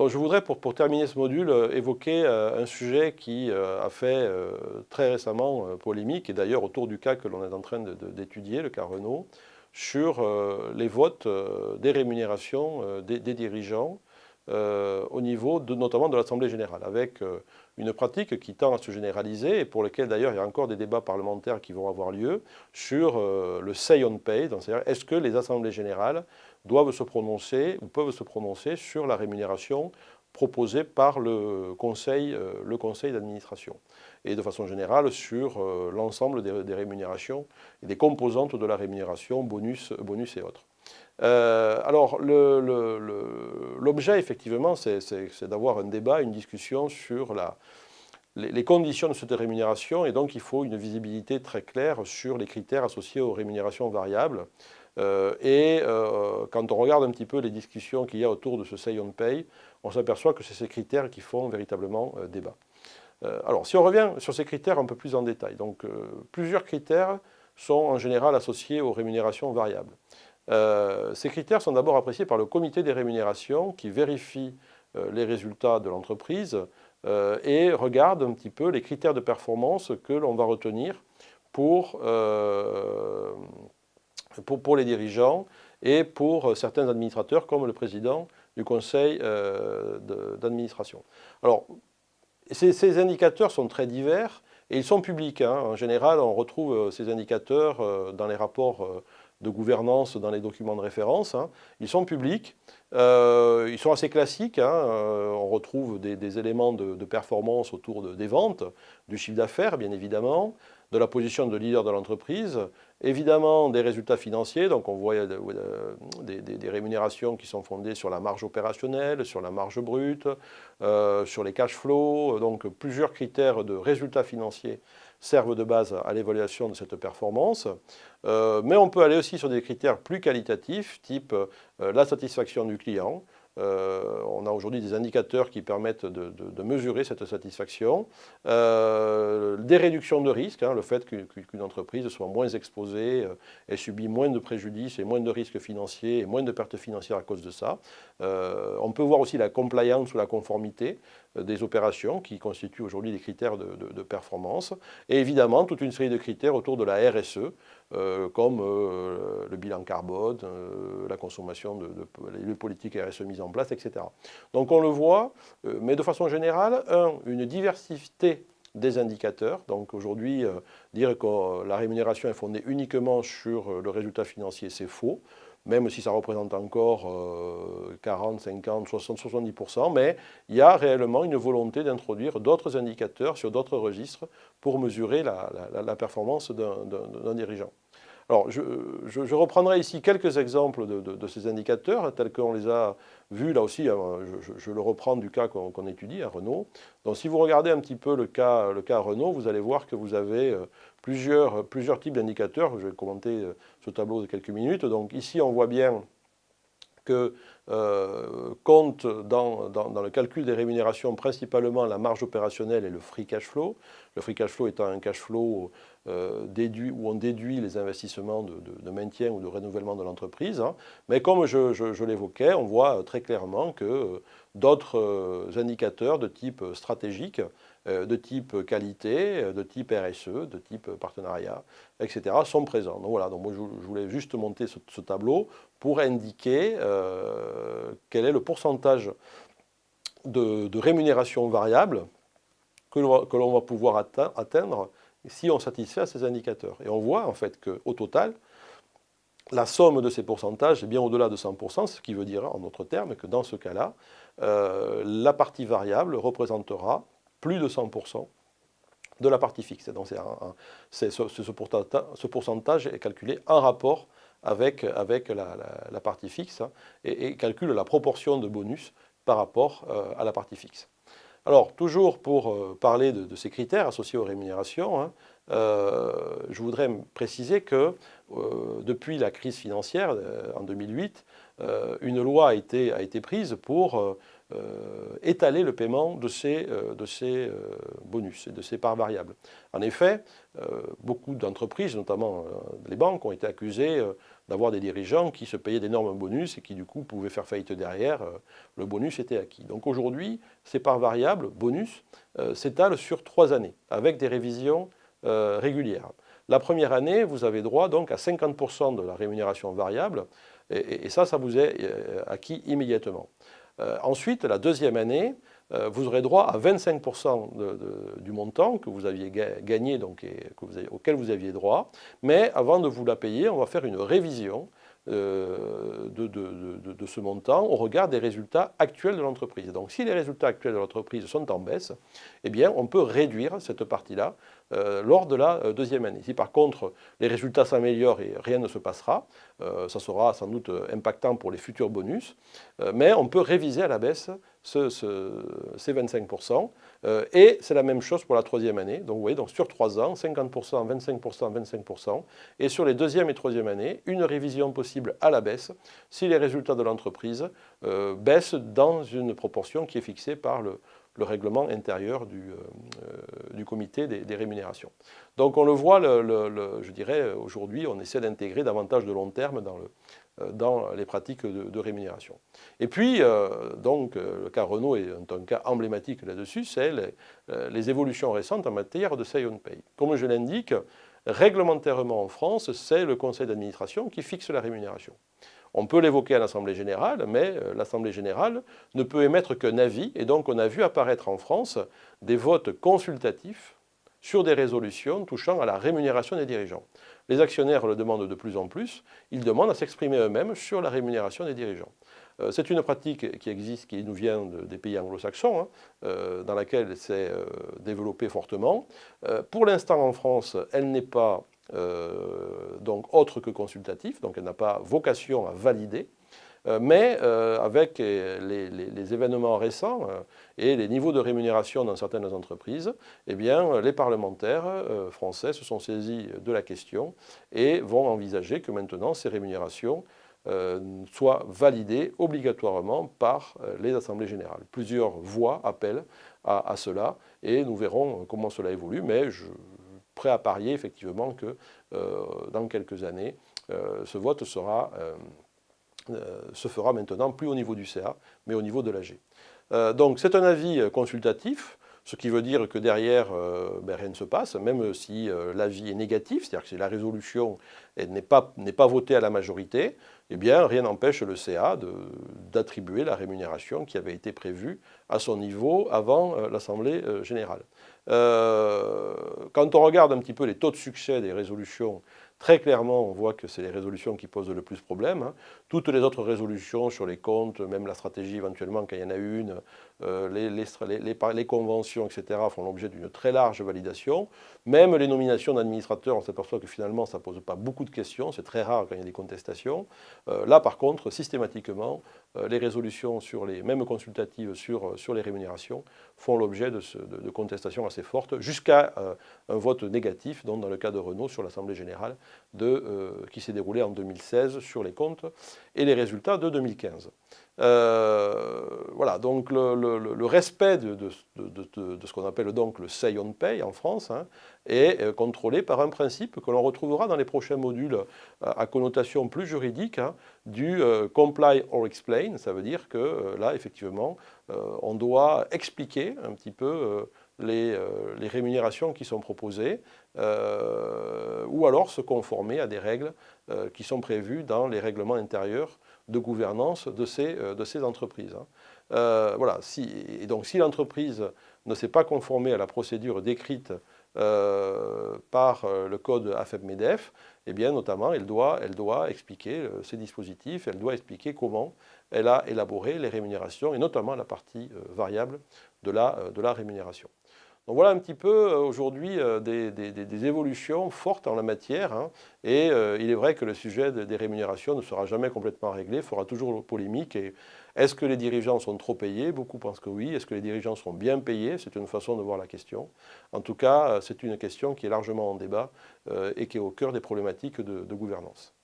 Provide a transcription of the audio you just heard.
Donc, je voudrais, pour terminer ce module, évoquer un sujet qui a fait très récemment polémique, et d'ailleurs autour du cas que l'on est en train d'étudier, le cas Renault, sur les votes des rémunérations des dirigeants au niveau notamment de l'Assemblée générale, avec une pratique qui tend à se généraliser et pour laquelle d'ailleurs il y a encore des débats parlementaires qui vont avoir lieu sur le say on pay, c'est-à-dire est-ce que les assemblées générales doivent se prononcer ou peuvent se prononcer sur la rémunération proposée par le conseil d'administration et de façon générale sur l'ensemble des rémunérations et des composantes de la rémunération, bonus et autres. Alors, l'objet, effectivement, c'est d'avoir un débat, une discussion sur les conditions de cette rémunération, et donc il faut une visibilité très claire sur les critères associés aux rémunérations variables. Quand on regarde un petit peu les discussions qu'il y a autour de ce say on pay, on s'aperçoit que c'est ces critères qui font véritablement débat. Alors, si on revient sur ces critères un peu plus en détail, donc plusieurs critères sont en général associés aux rémunérations variables. Ces critères sont d'abord appréciés par le comité des rémunérations qui vérifie les résultats de l'entreprise et regarde un petit peu les critères de performance que l'on va retenir pour les dirigeants et pour certains administrateurs comme le président du conseil d'administration. Alors, ces indicateurs sont très divers et ils sont publics. En général, on retrouve ces indicateurs dans les rapports de gouvernance, dans les documents de référence. Ils sont publics, ils sont assez classiques. On retrouve des éléments de performance autour des ventes, du chiffre d'affaires, bien évidemment, de la position de leader de l'entreprise, évidemment des résultats financiers, donc on voit des rémunérations qui sont fondées sur la marge opérationnelle, sur la marge brute, sur les cash flows, donc plusieurs critères de résultats financiers servent de base à l'évaluation de cette performance. Mais on peut aller aussi sur des critères plus qualitatifs, type la satisfaction du client. On a aujourd'hui des indicateurs qui permettent de mesurer cette satisfaction. Des réductions de risques, le fait qu'une entreprise soit moins exposée et subit moins de préjudices et moins de risques financiers et moins de pertes financières à cause de ça. On peut voir aussi la compliance ou la conformité des opérations qui constituent aujourd'hui des critères de performance. Et évidemment, toute une série de critères autour de la RSE, comme le bilan carbone, la consommation les politiques RSE mises en place, etc. Donc on le voit, mais de façon générale, une diversité des indicateurs. Donc aujourd'hui, dire que la rémunération est fondée uniquement sur le résultat financier, c'est faux, même si ça représente encore 40, 50, 60, 70%, mais il y a réellement une volonté d'introduire d'autres indicateurs sur d'autres registres pour mesurer la performance d'un dirigeant. Alors, je reprendrai ici quelques exemples de ces indicateurs, tels qu'on les a vus, là aussi, je le reprends du cas qu'on étudie à Renault. Donc, si vous regardez un petit peu le cas Renault, vous allez voir que vous avez plusieurs types d'indicateurs. Je vais commenter ce tableau de quelques minutes. Donc, ici, on voit bien que compte dans le calcul des rémunérations principalement la marge opérationnelle et le free cash flow. Le free cash flow étant un cash flow où on déduit les investissements de maintien ou de renouvellement de l'entreprise. Mais comme je l'évoquais, on voit très clairement que d'autres indicateurs de type stratégique, de type qualité, de type RSE, de type partenariat, etc. sont présents. Donc voilà, donc moi je voulais juste monter ce tableau pour indiquer quel est le pourcentage de rémunération variable que l'on va pouvoir atteindre si on satisfait à ces indicateurs. Et on voit en fait qu'au total, la somme de ces pourcentages est bien au-delà de 100%, ce qui veut dire en d'autres termes que dans ce cas-là, la partie variable représentera plus de 100% de la partie fixe. Donc ce pourcentage est calculé en rapport avec la partie fixe et calcule la proportion de bonus par rapport à la partie fixe. Alors, toujours pour parler de ces critères associés aux rémunérations, je voudrais préciser que depuis la crise financière en 2008, une loi a été prise pour étaler le paiement de ces bonus et de ces parts variables. En effet, beaucoup d'entreprises, notamment les banques, ont été accusées d'avoir des dirigeants qui se payaient d'énormes bonus et qui du coup pouvaient faire faillite derrière. Le bonus était acquis. Donc aujourd'hui, ces parts variables, bonus, s'étalent sur 3 années avec des révisions régulières. La première année, vous avez droit donc à 50% de la rémunération variable et ça vous est acquis immédiatement. Ensuite, la deuxième année, vous aurez droit à 25% du montant que vous aviez gagné, donc, auquel vous aviez droit. Mais avant de vous la payer, on va faire une révision de ce montant au regard des résultats actuels de l'entreprise. Donc si les résultats actuels de l'entreprise sont en baisse, eh bien, on peut réduire cette partie-là lors de la deuxième année. Si par contre les résultats s'améliorent et rien ne se passera, ça sera sans doute impactant pour les futurs bonus, mais on peut réviser à la baisse ces 25%. Et c'est la même chose pour la troisième année. Donc vous voyez, donc sur 3 ans, 50%, 25%, 25%. Et sur les deuxième et troisième années, une révision possible à la baisse si les résultats de l'entreprise baissent dans une proportion qui est fixée par le règlement intérieur du comité des rémunérations. Donc on le voit, je dirais, aujourd'hui, on essaie d'intégrer davantage de long terme dans les pratiques de rémunération. Et puis, donc, le cas Renault est un cas emblématique là-dessus, c'est les évolutions récentes en matière de say on pay. Comme je l'indique, réglementairement en France, c'est le conseil d'administration qui fixe la rémunération. On peut l'évoquer à l'Assemblée générale, mais l'Assemblée générale ne peut émettre qu'un avis, et donc on a vu apparaître en France des votes consultatifs sur des résolutions touchant à la rémunération des dirigeants. Les actionnaires le demandent de plus en plus, ils demandent à s'exprimer eux-mêmes sur la rémunération des dirigeants. C'est une pratique qui existe, qui nous vient des pays anglo-saxons, dans laquelle c'est développé fortement. Pour l'instant en France, elle n'est pas donc autre que consultatif, donc elle n'a pas vocation à valider. Mais avec les événements récents et les niveaux de rémunération dans certaines entreprises, eh bien, les parlementaires français se sont saisis de la question et vont envisager que maintenant ces rémunérations soient validées obligatoirement par les assemblées générales. Plusieurs voix appellent à cela et nous verrons comment cela évolue, mais je suis prêt à parier effectivement que dans quelques années, ce vote se fera maintenant plus au niveau du CA, mais au niveau de l'AG. Donc c'est un avis consultatif, ce qui veut dire que derrière, rien ne se passe, même si l'avis est négatif, c'est-à-dire que si la résolution n'est pas votée à la majorité, eh bien rien n'empêche le CA d'attribuer la rémunération qui avait été prévue à son niveau avant l'Assemblée générale. Quand on regarde un petit peu les taux de succès des résolutions, très clairement, on voit que c'est les résolutions qui posent le plus problème. Toutes les autres résolutions sur les comptes, même la stratégie éventuellement quand il y en a une, les conventions, etc., font l'objet d'une très large validation. Même les nominations d'administrateurs, on s'aperçoit que finalement, ça ne pose pas beaucoup de questions. C'est très rare quand il y a des contestations. Là, par contre, systématiquement, les résolutions même consultatives sur les rémunérations font l'objet de contestations assez fortes, jusqu'à un vote négatif, donc dans le cas de Renault, sur l'Assemblée générale, qui s'est déroulée en 2016 sur les comptes et les résultats de 2015. Voilà, donc le respect de ce qu'on appelle donc le say on pay en France est contrôlé par un principe que l'on retrouvera dans les prochains modules à connotation plus juridique du comply or explain. Ça veut dire que là, effectivement, on doit expliquer un petit peu les rémunérations qui sont proposées ou alors se conformer à des règles qui sont prévues dans les règlements intérieurs de gouvernance de ces entreprises. Voilà. Et donc si l'entreprise ne s'est pas conformée à la procédure décrite par le code AFEP-MEDEF, eh bien notamment elle doit expliquer ses dispositifs, elle doit expliquer comment elle a élaboré les rémunérations et notamment la partie variable de la rémunération. Donc voilà un petit peu aujourd'hui des évolutions fortes en la matière, hein. Et il est vrai que le sujet des rémunérations ne sera jamais complètement réglé, fera toujours polémique. Et est-ce que les dirigeants sont trop payés? Beaucoup pensent que oui. Est-ce que les dirigeants sont bien payés? C'est une façon de voir la question. En tout cas, c'est une question qui est largement en débat et qui est au cœur des problématiques de gouvernance.